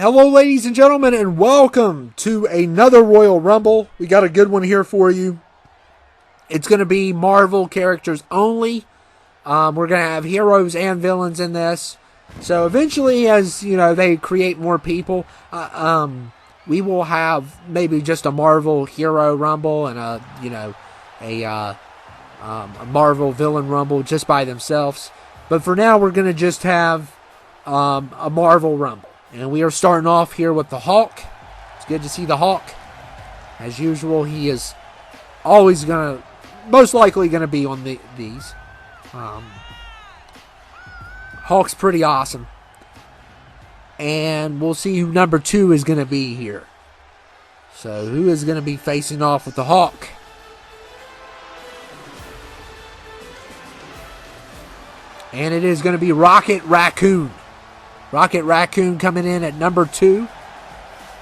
Hello, ladies and gentlemen, and welcome to another Royal Rumble. We got a good one here for you. It's going to be Marvel characters only. We're going to have heroes and villains in this. So eventually, as you know, they create more people, we will have maybe just a Marvel hero Rumble and a Marvel villain Rumble just by themselves. But for now, we're going to just have a Marvel Rumble. And we are starting off here with the Hulk. It's good to see the Hulk. As usual, he is always most likely going to be on these. Hulk's pretty awesome. And we'll see who number 2 is going to be here. So who is going to be facing off with the Hulk? And it is going to be Rocket Raccoon. Rocket Raccoon coming in at number 2.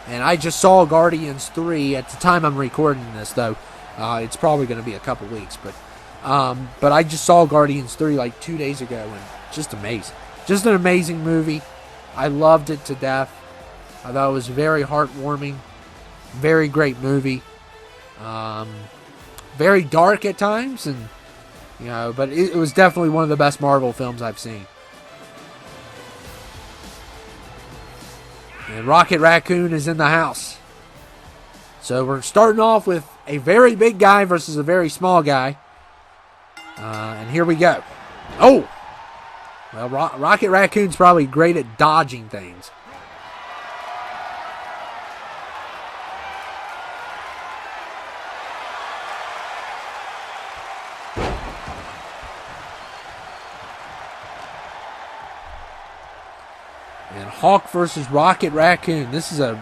And I just saw Guardians 3 at the time I'm recording this, though. It's probably going to be a couple weeks. But I just saw Guardians 3 like 2 days ago, and just amazing. Just an amazing movie. I loved it to death. I thought it was very heartwarming. Very great movie. Very dark at times, and but it was definitely one of the best Marvel films I've seen. And Rocket Raccoon is in the house. So we're starting off with a very big guy versus a very small guy. And here we go. Oh! Well, Rocket Raccoon's probably great at dodging things. And Hulk versus Rocket Raccoon. This is a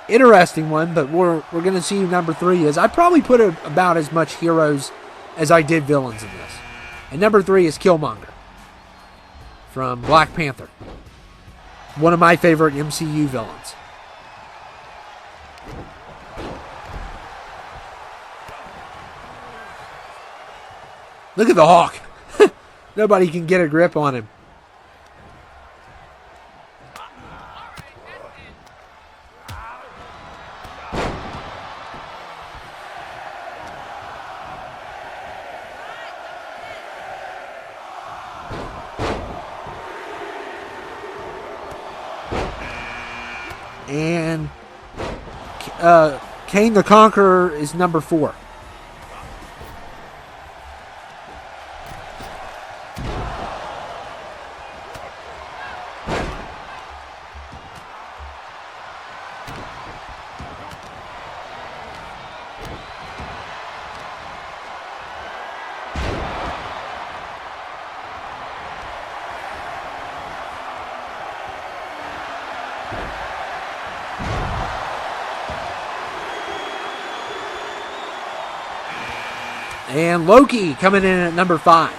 interesting one, but we're going to see who number 3 is. I probably put about as much heroes as I did villains in this. And number 3 is Killmonger from Black Panther. One of my favorite MCU villains. Look at the Hulk. Nobody can get a grip on him. And Kane the Conqueror is number 4. And Loki coming in at number 5.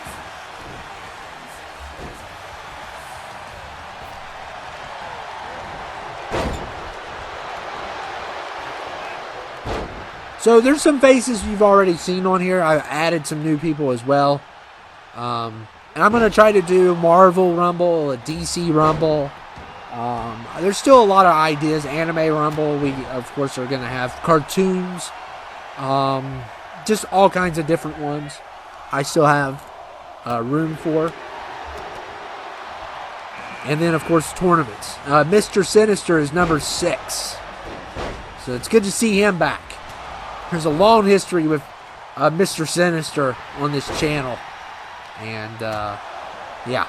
So there's some faces you've already seen on here. I've added some new people as well. And I'm going to try to do Marvel Rumble, a DC Rumble. There's still a lot of ideas. Anime Rumble, we of course are going to have cartoons. Just all kinds of different ones I still have room for. And then, of course, tournaments. Mr. Sinister is number 6. So it's good to see him back. There's a long history with Mr. Sinister on this channel. And, yeah.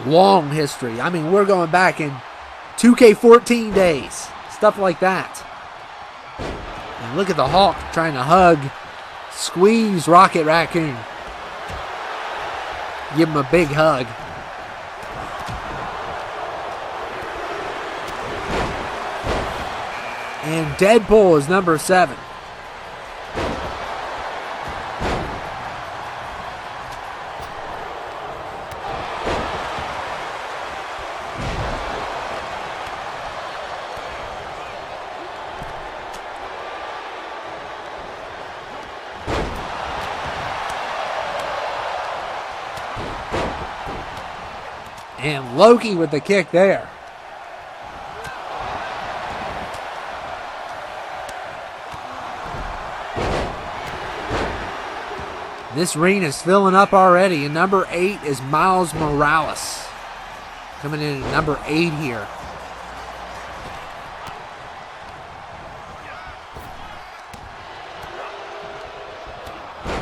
Long history. I mean, we're going back in 2K14 days. Stuff like that. And look at the Hulk trying to hug, squeeze Rocket Raccoon. Give him a big hug. And Deadpool is number 7. And Loki with the kick there. This ring is filling up already. And number 8 is Miles Morales. Coming in at number 8 here.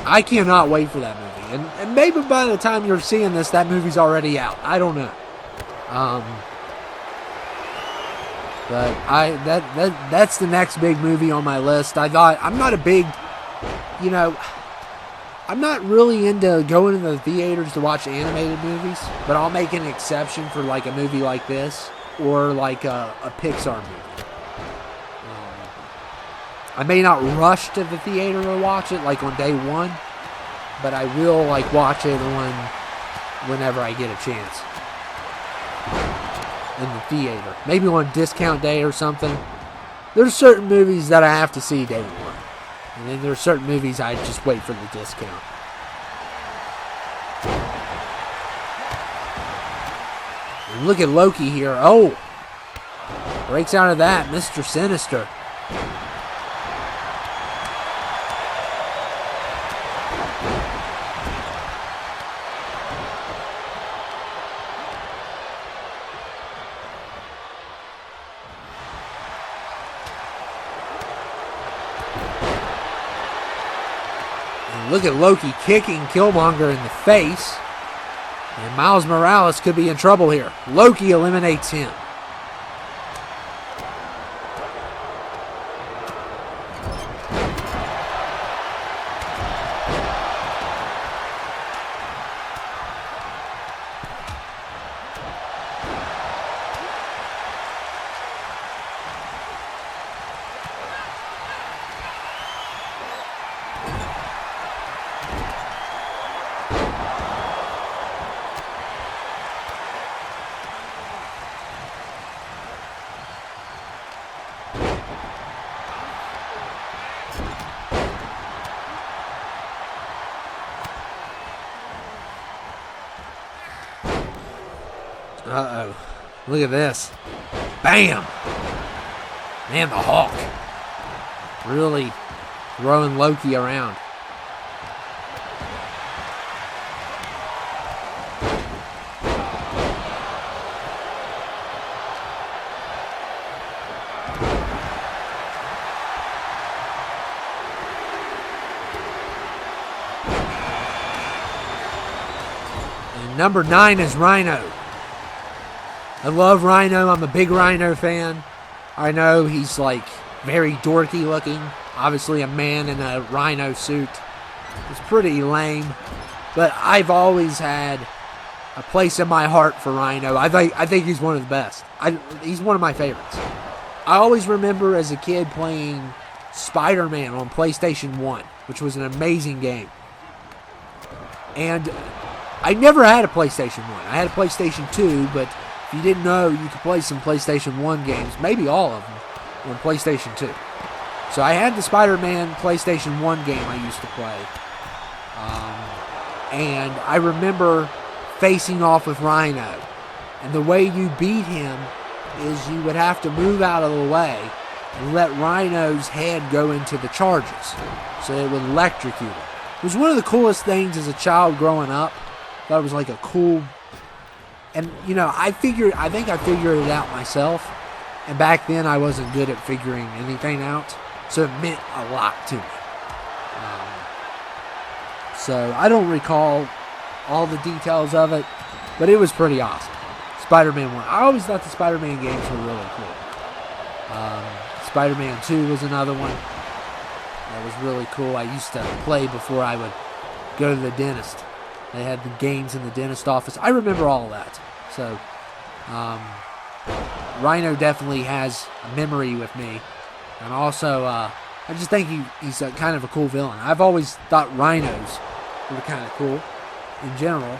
I cannot wait for that movie. And maybe by the time you're seeing this, that movie's already out. I don't know. But that's the next big movie on my list. I thought, I'm not a big, I'm not really into going to the theaters to watch animated movies, but I'll make an exception for like a movie like this or like a Pixar movie. I may not rush to the theater to watch it like on day one, but I will like watch it whenever I get a chance in the theater. Maybe on discount day or something. There's certain movies that I have to see day one. And then there's certain movies I just wait for the discount. And look at Loki here. Oh! Breaks out of that. Mr. Sinister. Look at Loki kicking Killmonger in the face. And Miles Morales could be in trouble here. Loki eliminates him. Uh-oh. Look at this. Bam! Man, the Hawk. Really throwing Loki around. And number 9 is Rhino. I love Rhino. I'm a big Rhino fan. I know he's like very dorky looking. Obviously a man in a Rhino suit. It's pretty lame. But I've always had a place in my heart for Rhino. I think he's one of the best. He's one of my favorites. I always remember as a kid playing Spider-Man on PlayStation 1, which was an amazing game. And I never had a PlayStation 1. I had a PlayStation 2, but if you didn't know, you could play some PlayStation 1 games, maybe all of them, on PlayStation 2. So I had the Spider-Man PlayStation 1 game I used to play. And I remember facing off with Rhino. And the way you beat him is you would have to move out of the way and let Rhino's head go into the charges so it would electrocute him. It was one of the coolest things as a child growing up. Thought it was like a cool... And, I think I figured it out myself. And back then, I wasn't good at figuring anything out. So it meant a lot to me. So I don't recall all the details of it. But it was pretty awesome. Spider-Man 1. I always thought the Spider-Man games were really cool. Spider-Man 2 was another one. That was really cool. I used to play before I would go to the dentist. They had the games in the dentist office. I remember all of that. So, Rhino definitely has a memory with me. And also, I just think he's kind of a cool villain. I've always thought rhinos were kind of cool in general.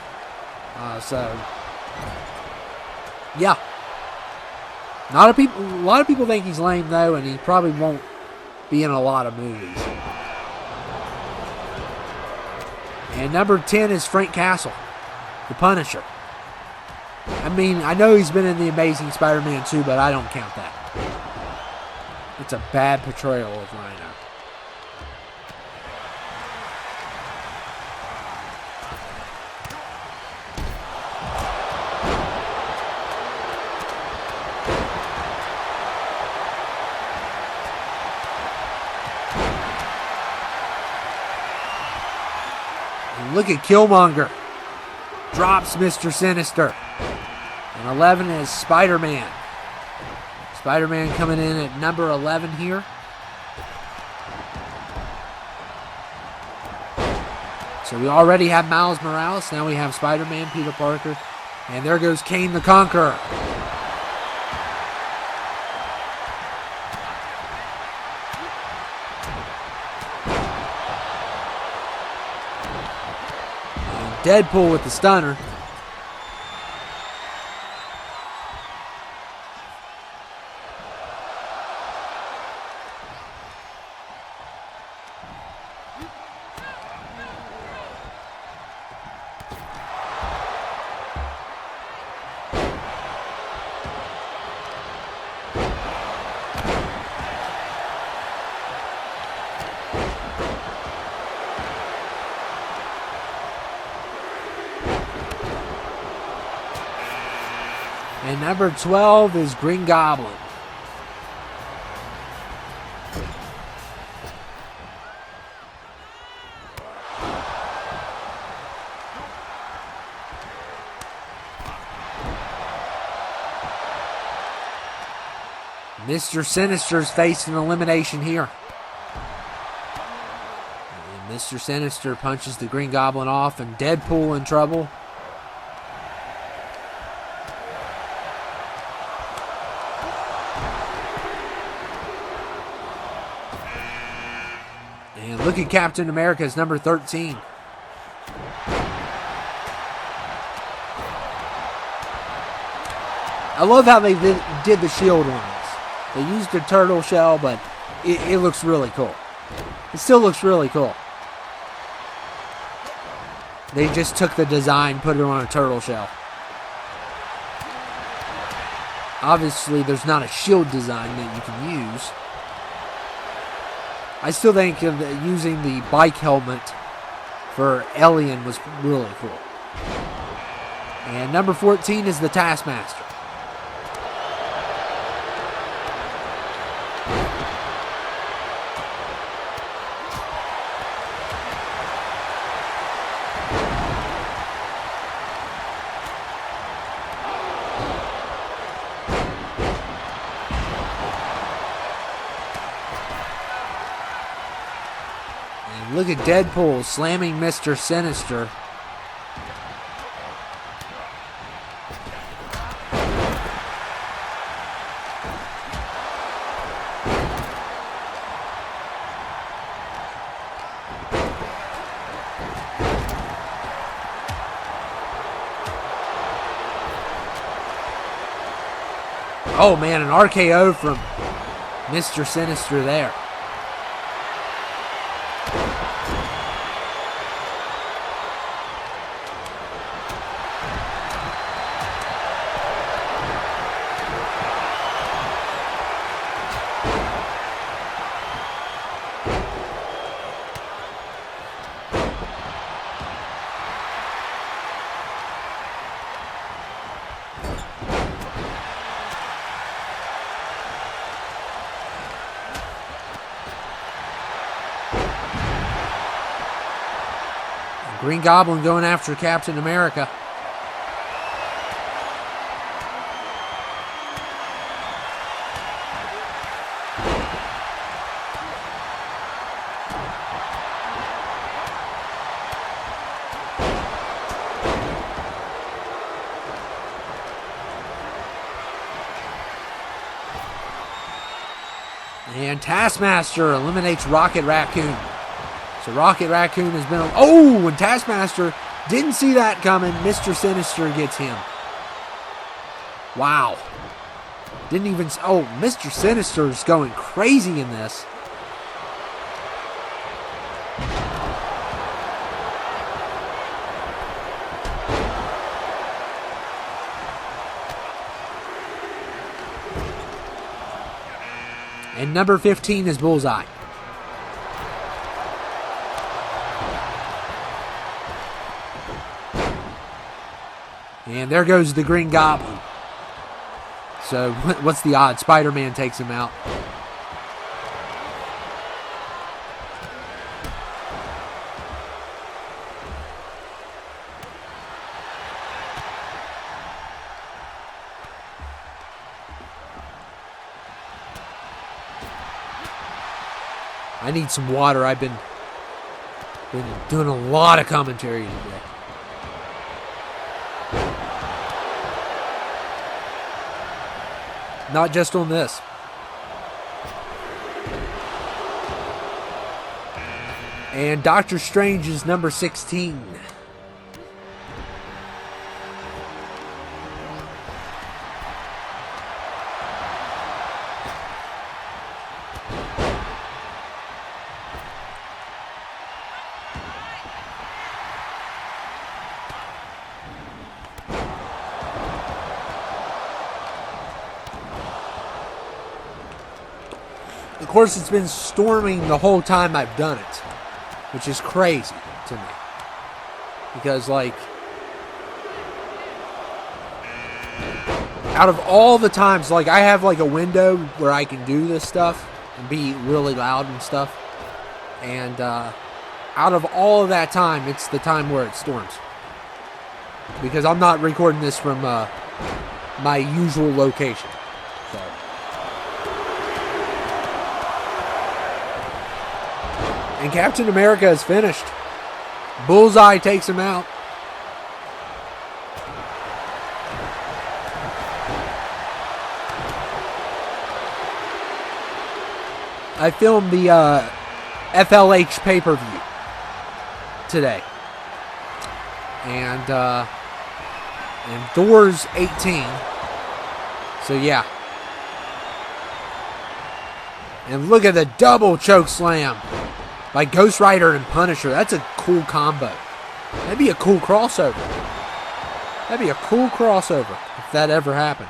Yeah. A lot of people think he's lame, though, and he probably won't be in a lot of movies. And number 10 is Frank Castle, the Punisher. I mean, I know he's been in The Amazing Spider-Man 2, but I don't count that. It's a bad portrayal of Rhino. And look at Killmonger. Drops Mr. Sinister. And 11 is Spider-Man. Spider-Man coming in at number 11 here. So we already have Miles Morales. Now we have Spider-Man, Peter Parker. And there goes Kane the Conqueror. Deadpool with the stunner. And number 12 is Green Goblin. Mr. Sinister's facing elimination here. And Mr. Sinister punches the Green Goblin off, and Deadpool in trouble. And look at Captain America's number 13. I love how they did the shield on this. They used a turtle shell, but it looks really cool. It still looks really cool. They just took the design, put it on a turtle shell. Obviously, there's not a shield design that you can use. I still think using the bike helmet for Alien was really cool. And number 14 is the Taskmaster. Look at Deadpool slamming Mr. Sinister. Oh man, an RKO from Mr. Sinister there. Green Goblin going after Captain America. And Taskmaster eliminates Rocket Raccoon. So Rocket Raccoon has been... Oh, and Taskmaster didn't see that coming. Mr. Sinister gets him. Wow. Didn't even... Oh, Mr. Sinister is going crazy in this. And number 15 is Bullseye. And there goes the Green Goblin. So what's the odds? Spider-Man takes him out. I need some water. I've been doing a lot of commentary today. Not just on this. And Doctor Strange is number 16. Of course, it's been storming the whole time I've done it, which is crazy to me. Because, like, out of all the times, like, I have, like, a window where I can do this stuff and be really loud and stuff. And out of all of that time, it's the time where it storms. Because I'm not recording this from my usual location. So. And Captain America is finished. Bullseye takes him out. I filmed the FLH pay-per-view today. And Thor's 18. So yeah. And look at the double choke slam by Ghost Rider and Punisher. That's a cool combo. That'd be a cool crossover. That'd be a cool crossover if that ever happened.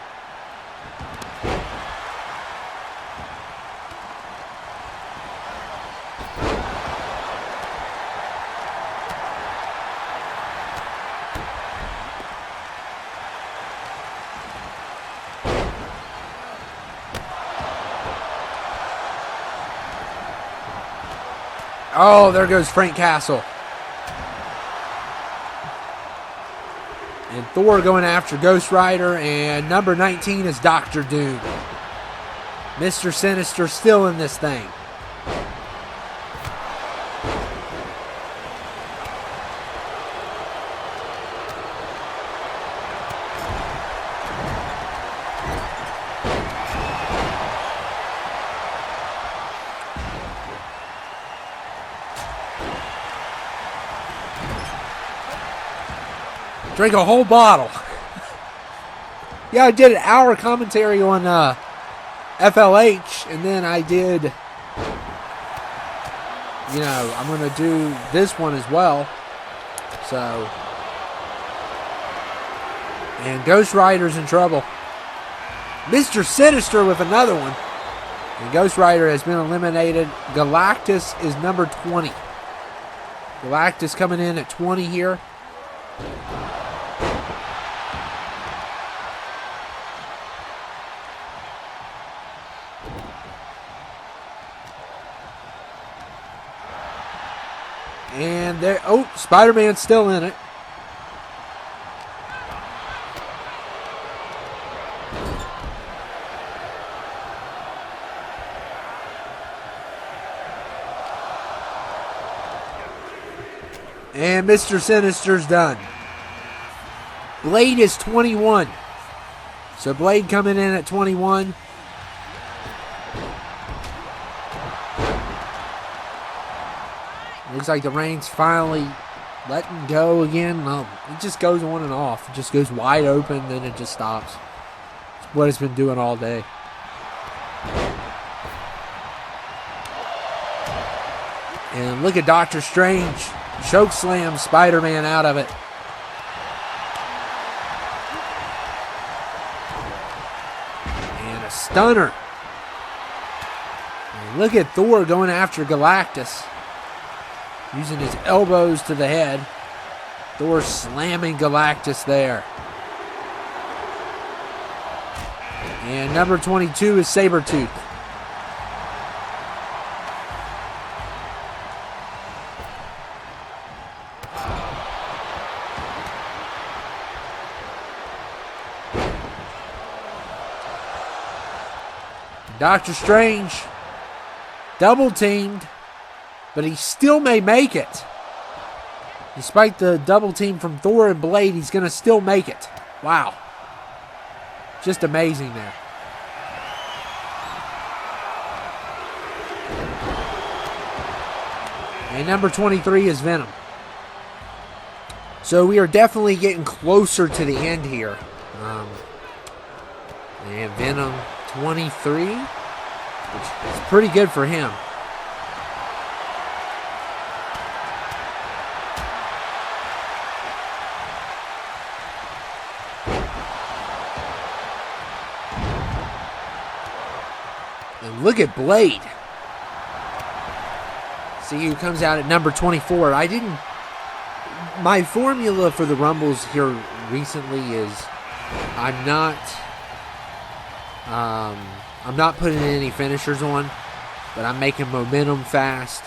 Oh, there goes Frank Castle. And Thor going after Ghost Rider, and number 19 is Doctor Doom. Mr. Sinister still in this thing. Drink a whole bottle. Yeah, I did an hour commentary on FLH, and then I did, you know, I'm going to do this one as well. So, and Ghost Rider's in trouble. Mr. Sinister with another one. And Ghost Rider has been eliminated. Galactus is number 20. Galactus coming in at 20 here. And there, oh, Spider-Man's still in it. And Mr. Sinister's done. Blade is 21. So Blade coming in at 21. Looks like the rain's finally letting go again. No, it just goes on and off. It just goes wide open, then it just stops. It's what it's been doing all day. And look at Doctor Strange. Choke slam Spider-Man out of it. And a stunner. And look at Thor going after Galactus. Using his elbows to the head. Thor slamming Galactus there. And number 22 is Sabretooth. Doctor Strange double teamed, but he still may make it. Despite the double team from Thor and Blade, he's going to still make it. Wow. Just amazing there. And number 23 is Venom. So we are definitely getting closer to the end here. And Venom 23, which is pretty good for him. And look at Blade. See who comes out at number 24. My formula for the Rumbles here recently is I'm not putting any finishers on, but I'm making momentum fast,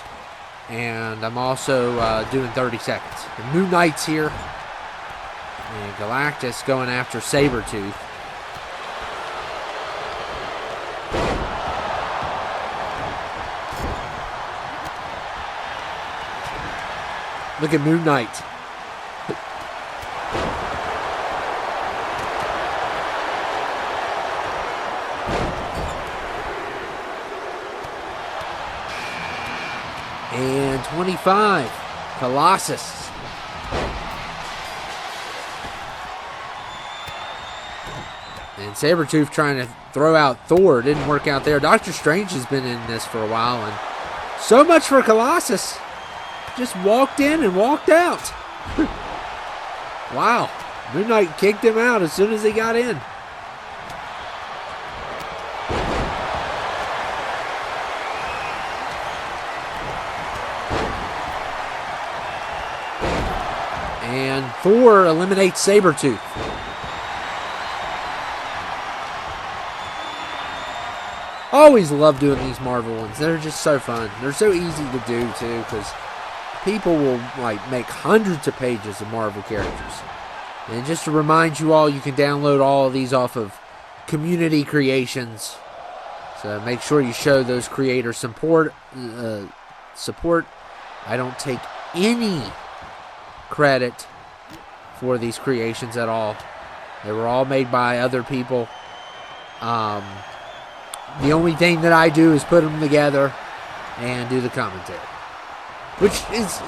and I'm also doing 30 seconds. The Moon Knight's here, and Galactus going after Sabretooth. Look at Moon Knight. And 25, Colossus. And Sabretooth trying to throw out Thor. Didn't work out there. Doctor Strange has been in this for a while. And so much for Colossus. Just walked in and walked out. Wow. Moon Knight kicked him out as soon as he got in. And Thor eliminates Sabretooth. Always love doing these Marvel ones. They're just so fun. They're so easy to do too, because people will make hundreds of pages of Marvel characters. And just to remind you all, you can download all of these off of Community Creations. So make sure you show those creators support. I don't take any credit for these creations at all. They were all made by other people. The only thing that I do is put them together and do the commentary, which is,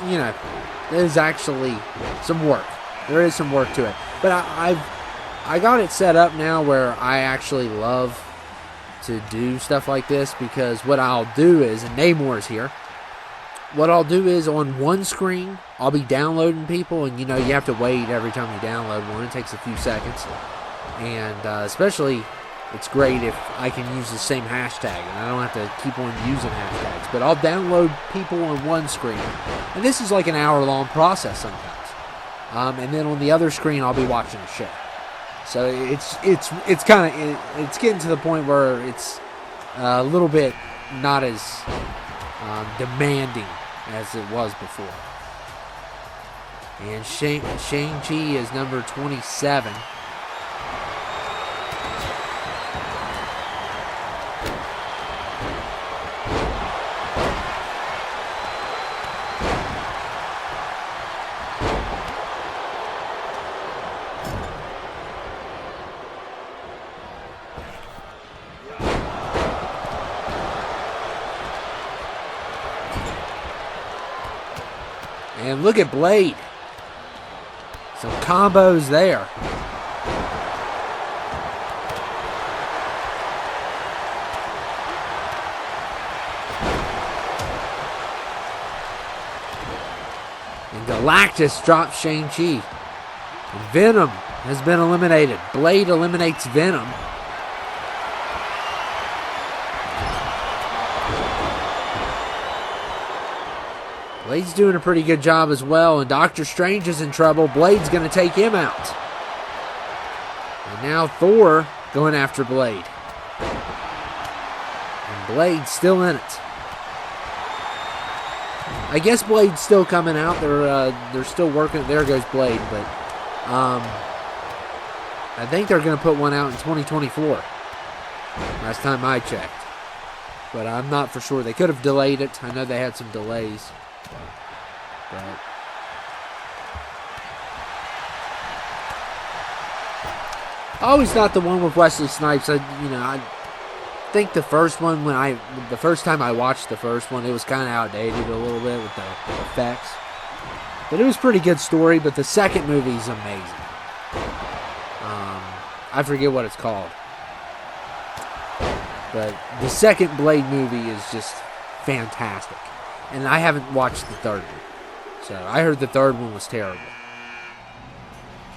there's actually some work. There is some work to it, but I got it set up now where I actually love to do stuff like this, because what I'll do is, and Namor's here, what I'll do is on one screen, I'll be downloading people, and you have to wait every time you download one. It takes a few seconds. And especially, it's great if I can use the same hashtag, and I don't have to keep on using hashtags. But I'll download people on one screen. And this is like an hour-long process sometimes. And then on the other screen, I'll be watching the show. So it's getting to the point where it's a little bit not as demanding as it was before. And Shang-Chi is number 27. And look at Blade. Some combos there. And Galactus drops Shang-Chi. And Venom has been eliminated. Blade eliminates Venom. Blade's doing a pretty good job as well, and Doctor Strange is in trouble. Blade's going to take him out. And now Thor going after Blade. And Blade's still in it. I guess Blade's still coming out. They're still working. There goes Blade, but I think they're going to put one out in 2024. Last time I checked. But I'm not for sure. They could have delayed it. I know they had some delays. But I always thought the one with Wesley Snipes, I think the first one, the first time I watched the first one, it was kind of outdated a little bit with the effects. But it was a pretty good story, but the second movie is amazing. I forget what it's called. But the second Blade movie is just fantastic. And I haven't watched the third one. So I heard the third one was terrible.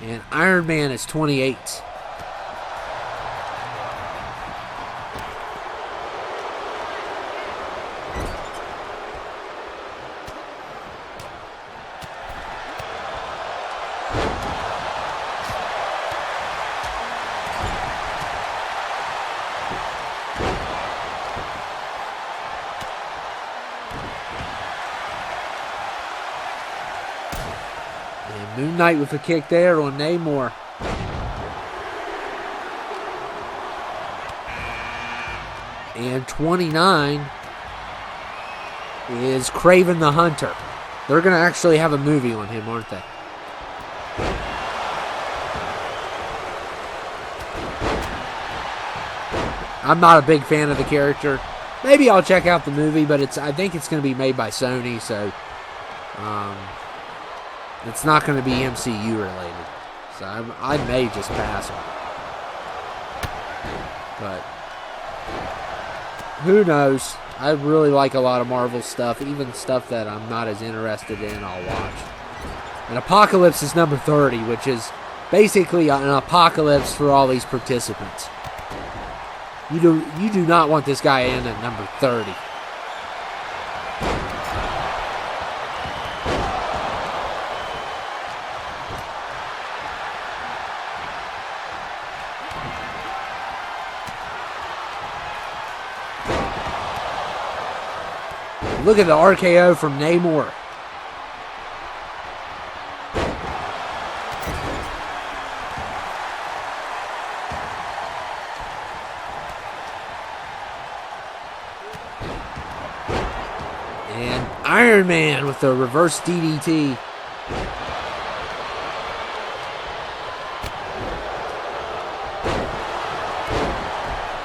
And Iron Man is 28. Moon Knight with a kick there on Namor. And 29 is Kraven the Hunter. They're going to actually have a movie on him, aren't they? I'm not a big fan of the character. Maybe I'll check out the movie, but I think it's going to be made by Sony, so it's not going to be MCU related. So I may just pass on it. But who knows? I really like a lot of Marvel stuff. Even stuff that I'm not as interested in, I'll watch. And Apocalypse is number 30, which is basically an apocalypse for all these participants. You do not want this guy in at number 30. Look at the RKO from Namor. And Iron Man with the reverse DDT.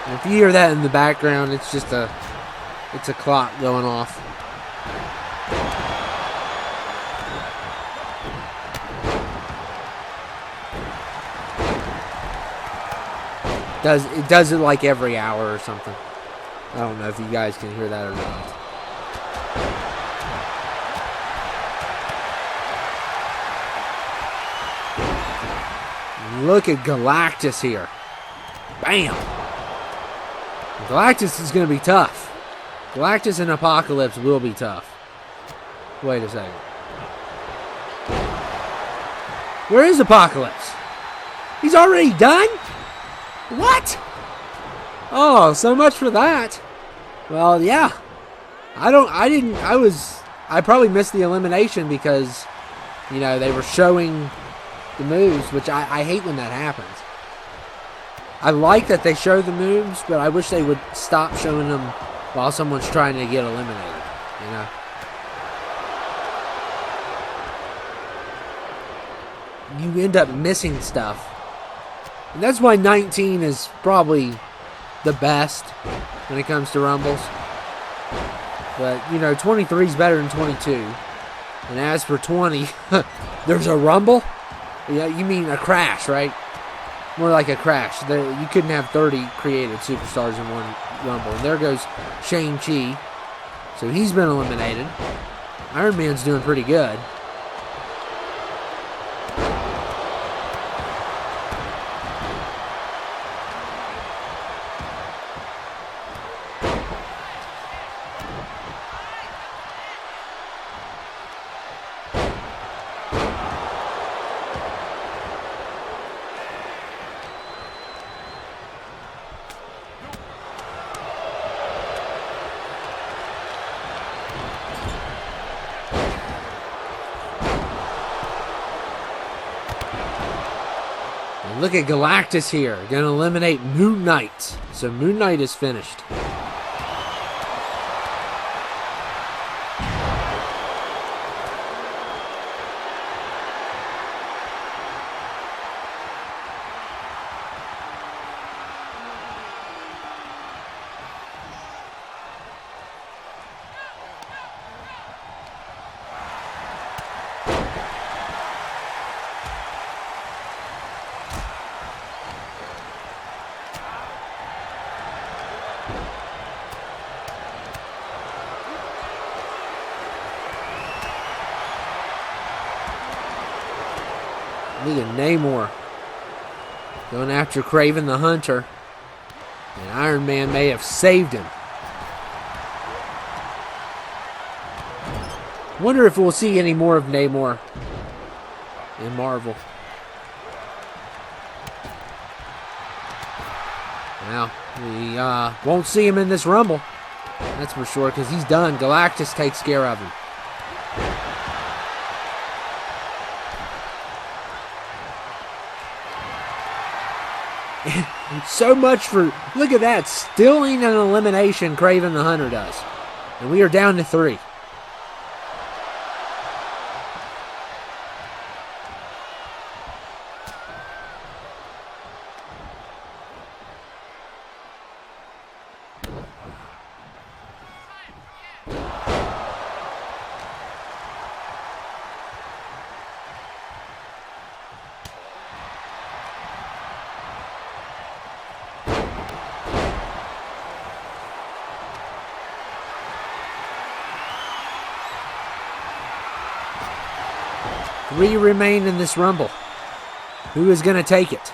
And if you hear that in the background, it's just a clock going off. It does it like every hour or something. I don't know if you guys can hear that or not. Look at Galactus here. Bam! Galactus is going to be tough. Galactus and Apocalypse will be tough. Wait a second. Where is Apocalypse? He's already done? What? Oh, so much for that. Well, yeah. I probably missed the elimination because, they were showing the moves, which I hate when that happens. I like that they show the moves, but I wish they would stop showing them while someone's trying to get eliminated, You end up missing stuff. And that's why 19 is probably the best when it comes to Rumbles. But, 23 is better than 22. And as for 20, there's a Rumble? Yeah, you mean a crash, right? More like a crash. You couldn't have 30 created superstars in one Rumble. And there goes Shang-Chi. So he's been eliminated. Iron Man's doing pretty good. Look at Galactus here. Going to eliminate Moon Knight. So Moon Knight is finished. Look at Namor going after Kraven the Hunter. And Iron Man may have saved him. Wonder if we'll see any more of Namor in Marvel. Well, we won't see him in this Rumble. That's for sure, because he's done. Galactus takes care of him. So much for, look at that, stealing an elimination Kraven the Hunter does. And we are down to 3. Three remain in this Rumble. Who is going to take it?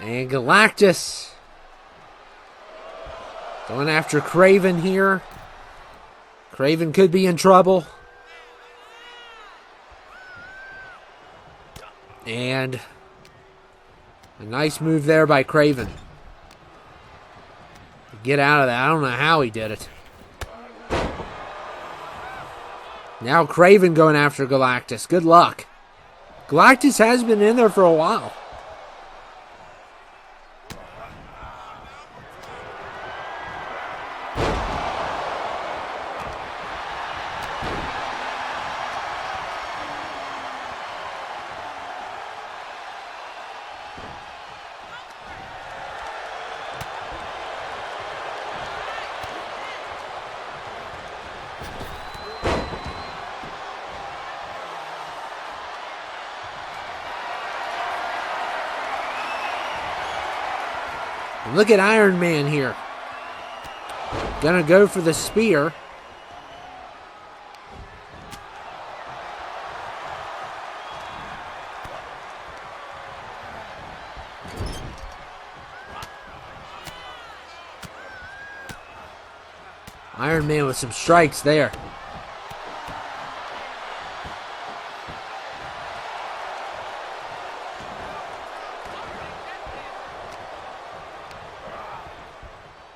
And Galactus going after Kraven here. Kraven could be in trouble. And a nice move there by Kraven. Get out of that. I don't know how he did it. Now Kraven going after Galactus. Good luck. Galactus has been in there for a while. Look at Iron Man here. Gonna go for the spear. Iron Man with some strikes there.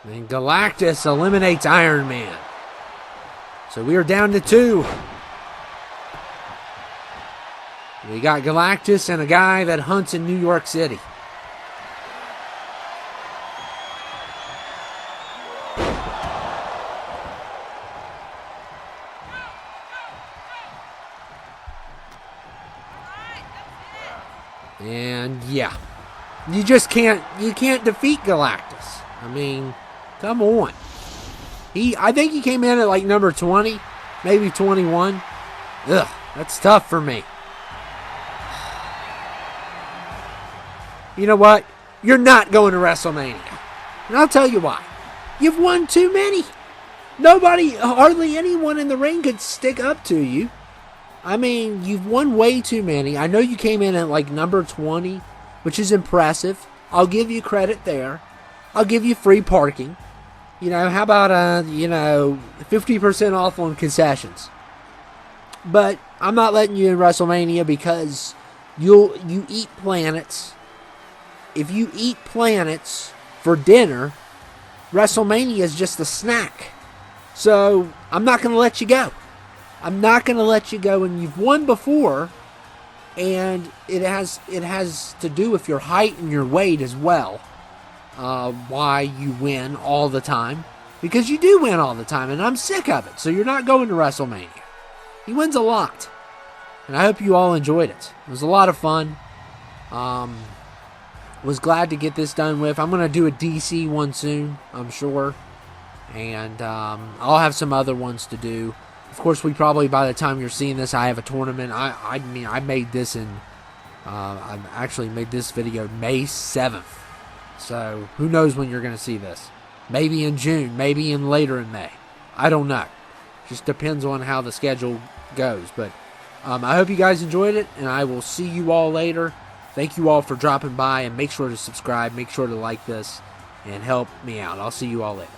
And Galactus eliminates Iron Man. So we are down to 2. We got Galactus and a guy that hunts in New York City. And yeah, you can't defeat Galactus. I mean, come on. I think he came in at like number 20, maybe 21. Ugh, that's tough for me. You know what? You're not going to WrestleMania. And I'll tell you why. You've won too many. Hardly anyone in the ring could stick up to you. I mean, you've won way too many. I know you came in at like number 20, which is impressive. I'll give you credit there. I'll give you free parking. how about 50% off on concessions? But I'm not letting you in WrestleMania because you eat planets. If you eat planets for dinner, WrestleMania is just a snack. So I'm not going to let you go. I'm not going to let you go, and you've won before, and it has to do with your height and your weight as well. Why you win all the time, because you do win all the time, and I'm sick of it. So you're not going to WrestleMania. He wins a lot, and I hope you all enjoyed it. It was a lot of fun. Was glad to get this done with. I'm going to do a DC one soon, I'm sure. And I'll have some other ones to do. Of course, by the time you're seeing this, I have a tournament. I made this I actually made this video May 7th. So, who knows when you're going to see this. Maybe in June, maybe later in May. I don't know. Just depends on how the schedule goes. But I hope you guys enjoyed it, and I will see you all later. Thank you all for dropping by, and make sure to subscribe, make sure to like this, and help me out. I'll see you all later.